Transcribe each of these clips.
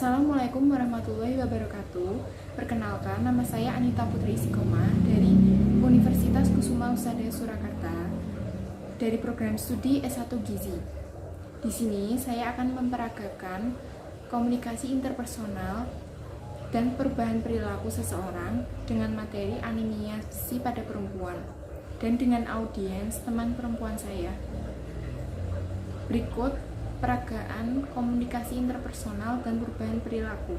Assalamualaikum warahmatullahi wabarakatuh. Perkenalkan, nama saya Anita Putri Isikoma dari Universitas Kusuma Usada Surakarta dari program studi S1 Gizi. Di sini saya akan memperagakan komunikasi interpersonal dan perubahan perilaku seseorang dengan materi anemia gizi pada perempuan dan dengan audiens teman perempuan saya. Berikut peragaan komunikasi interpersonal dan perubahan perilaku.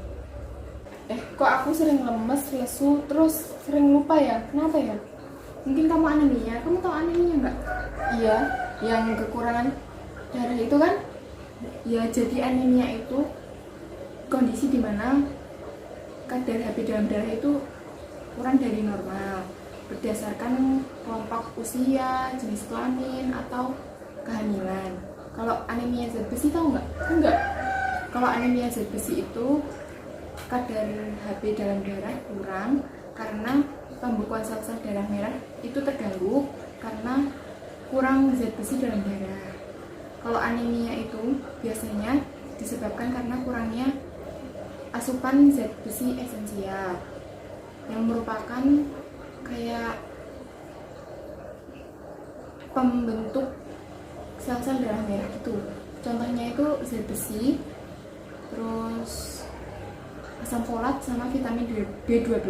Kok aku sering lemes, lesu, terus sering lupa ya? Kenapa ya? Mungkin kamu anemia. Kamu tahu anemia nggak? Iya, yang kekurangan darah itu kan? Ya, jadi anemia itu kondisi di mana kadar Hb dalam darah itu kurang dari normal berdasarkan kelompok usia, jenis kelamin, atau kehamilan. Kalau anemia zat besi tahu nggak? Enggak. Kalau anemia zat besi itu kadar Hb dalam darah kurang karena pembekuan sel-sel darah merah itu terganggu karena kurang zat besi dalam darah. Kalau anemia itu biasanya disebabkan karena kurangnya asupan zat besi esensial yang merupakan kayak pembentuk sel-sel darah merah gitu. Contohnya itu zat besi, terus asam folat sama vitamin B12.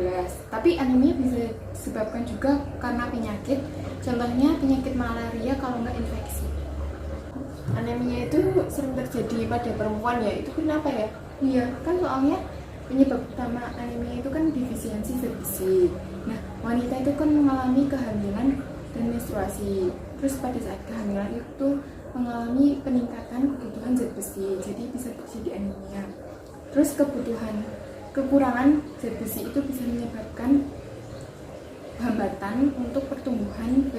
Tapi anemia bisa disebabkan juga karena penyakit. Contohnya penyakit malaria kalau nggak infeksi. Anemia itu sering terjadi pada perempuan ya. Itu kenapa ya? Iya, kan soalnya penyebab utama anemia itu kan defisiensi zat besi. Nah, wanita itu kan mengalami kehamilan dan menstruasi. Terus pada saat kehamilan itu mengalami peningkatan kebutuhan zat besi, jadi bisa terjadi anemia. Terus kekurangan zat besi itu bisa menyebabkan hambatan untuk pertumbuhan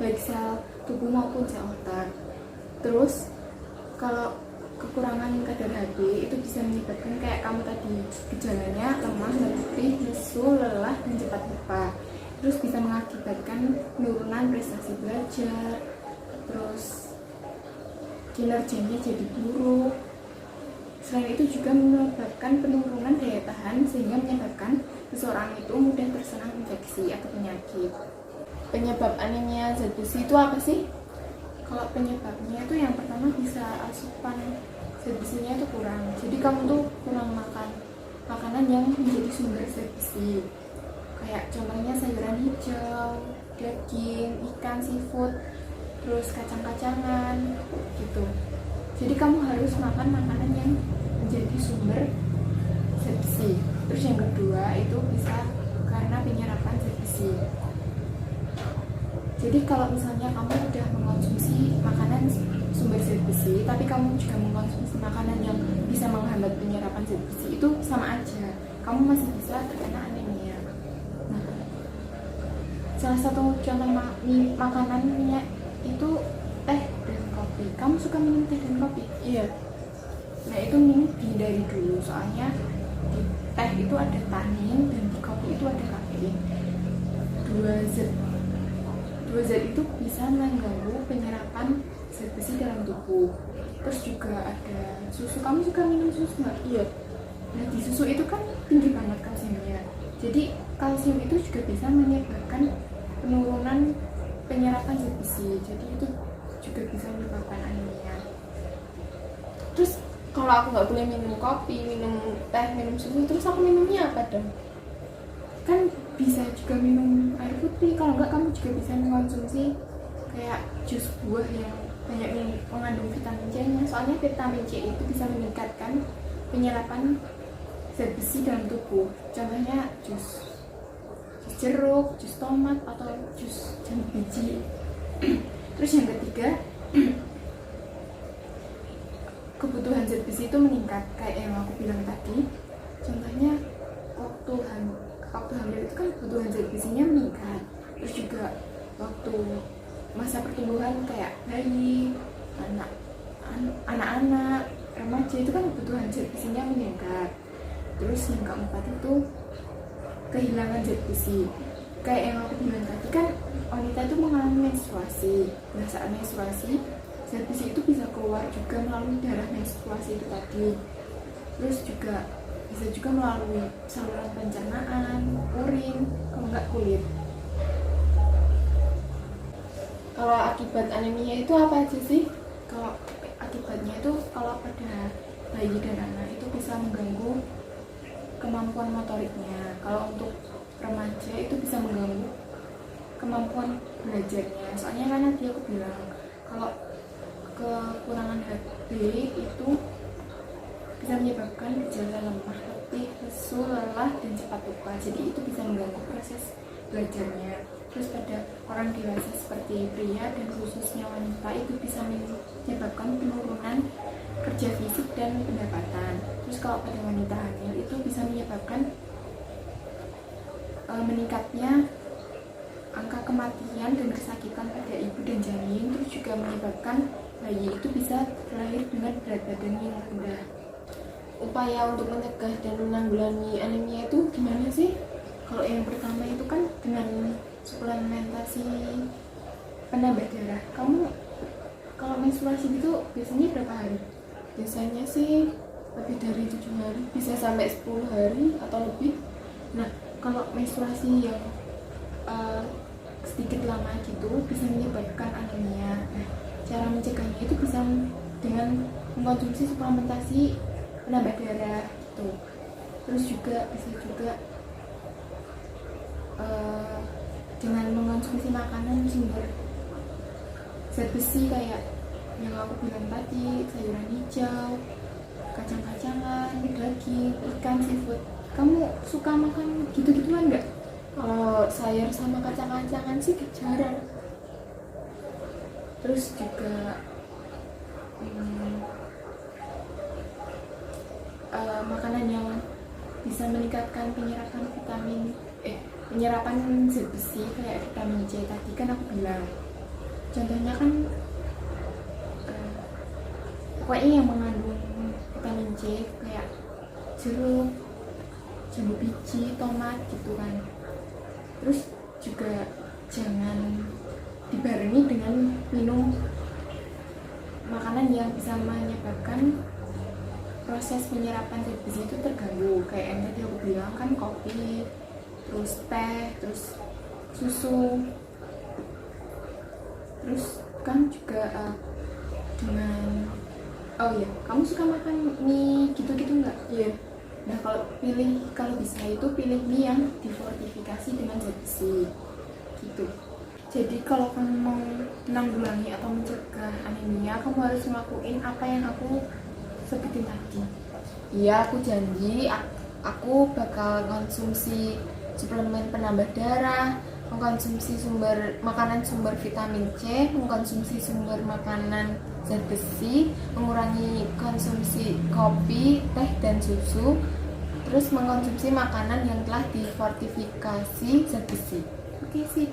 baik sel tubuh maupun sel otak. Terus kalau kekurangan kadar Hb itu bisa menyebabkan kayak kamu tadi, gejalanya lemah, letih, lesu, lelah, dan cepat lupa. Terus bisa mengakibatkan penurunan prestasi belajar, terus kinerjanya jadi buruk. Selain itu juga menyebabkan penurunan daya tahan sehingga menyebabkan seseorang itu mudah terserang infeksi atau penyakit. Penyebab anemia zat besi itu apa sih? Kalau penyebabnya itu yang pertama bisa asupan zat besinya itu kurang. Jadi kamu tuh kurang makan makanan yang menjadi sumber zat besi. Kayak contohnya sayuran hijau, daging, ikan, seafood, terus kacang-kacangan gitu. Jadi kamu harus makan makanan yang menjadi sumber zat besi. Terus yang kedua itu bisa karena penyerapan zat besi. Jadi kalau misalnya kamu udah mengkonsumsi makanan sumber zat besi, tapi kamu juga mengkonsumsi makanan yang bisa menghambat penyerapan zat besi, itu sama aja. Kamu masih bisa terkena anemia. Salah satu contoh makanannya itu teh dan kopi. Kamu suka minum teh dan kopi? Iya. Nah, itu dihindari dulu, soalnya di teh itu ada tanin dan di kopi itu ada kafein. Dua zat itu bisa mengganggu penyerapan zat besi dalam tubuh. Terus juga ada susu. Kamu suka minum susu nggak? Iya. Nah, di susu itu kan tinggi banget kalsiumnya. Jadi kalsium itu juga bisa menyebabkan penurunan penyerapan zat besi, jadi itu juga bisa menyebabkan anemia. Terus kalau aku nggak boleh minum kopi, minum teh, minum susu, terus aku minumnya apa dong? Kan bisa juga minum air putih. Kalau nggak, kamu juga bisa mengkonsumsi kayak jus buah yang banyak mengandung vitamin C-nya. Soalnya vitamin C itu bisa meningkatkan penyerapan zat besi dalam tubuh. Contohnya jus jeruk, jus tomat, atau jus jeruk biji. Terus yang ketiga, kebutuhan zat besi itu meningkat kayak yang aku bilang tadi. Contohnya waktu hamil itu kan kebutuhan zat besinya meningkat. Terus juga waktu masa pertumbuhan kayak bayi, anak-anak, remaja itu kan kebutuhan zat besinya meningkat. Terus yang keempat itu kehilangan zat besi. Kayak yang aku bilang tadi kan, wanita itu mengalami menstruasi. Nah, saat menstruasi zat besi itu bisa keluar juga melalui darah menstruasi itu tadi. Terus juga bisa juga melalui saluran pencernaan, urin, kalau nggak kulit. Kalau akibat anemia itu apa aja sih? Kalau akibatnya itu kalau pada bayi dan anak itu bisa mengganggu kemampuan motoriknya. Kalau untuk remaja itu bisa mengganggu kemampuan belajarnya. Soalnya kan tadi aku bilang kalau kekurangan HB itu bisa menyebabkan gejala lemah, letih, lesu, lelah, dan cepat lupa. Jadi itu bisa mengganggu proses belajarnya. Terus pada orang dewasa seperti pria dan khususnya wanita itu bisa menyebabkan penurunan kerja fisik dan pendapatan. Terus kalau pada wanita hamil itu bisa menyebabkan meningkatnya angka kematian dan kesakitan pada ibu dan janin. Terus juga menyebabkan bayi itu bisa lahir dengan berat badan yang rendah. Upaya untuk mencegah dan menanggulangi anemia itu gimana sih? Kalau yang pertama itu kan dengan suplementasi penambah darah. Kamu kalau menstruasi itu biasanya berapa hari? Biasanya sih lebih dari 7 hari, bisa sampai 10 hari atau lebih. Nah, kalau menstruasi yang sedikit lama gitu bisa menyebabkan anemia. Nah, cara mencegahnya itu bisa dengan mengkonsumsi suplementasi penambah darah gitu. Terus juga bisa juga dengan mengkonsumsi makanan sumber zat besi kayak yang aku bilang tadi, sayuran hijau, kacang-kacangan, daging, ikan, seafood. Kamu suka makan gitu-gituan nggak? Kalau sayur sama kacang-kacangan sih jarang. Terus juga makanan yang bisa meningkatkan penyerapan zat besi kayak vitamin C tadi kan aku bilang. Contohnya kan pokoknya yang mengandung vitamin C kayak jeruk, jambu biji, tomat gitu kan. Terus juga jangan dibarengi dengan minum makanan yang bisa menyebabkan proses penyerapan zat besi itu terganggu, kayak yang tadi aku bilang kan kopi, terus teh, terus susu. Terus kan juga dengan kamu suka makan mie gitu-gitu nggak? Iya. Nah, kalau bisa itu pilih mie yang difortifikasi dengan zat besi gitu. Jadi kalau kamu mau menanggulangi atau mencegah anemia, kamu harus ngelakuin apa yang aku sebutin tadi. Iya, aku janji aku bakal konsumsi suplemen penambah darah, mengkonsumsi makanan sumber vitamin C, mengkonsumsi sumber makanan zat besi, mengurangi konsumsi kopi, teh, dan susu, terus mengkonsumsi makanan yang telah difortifikasi zat besi. Oke, sip.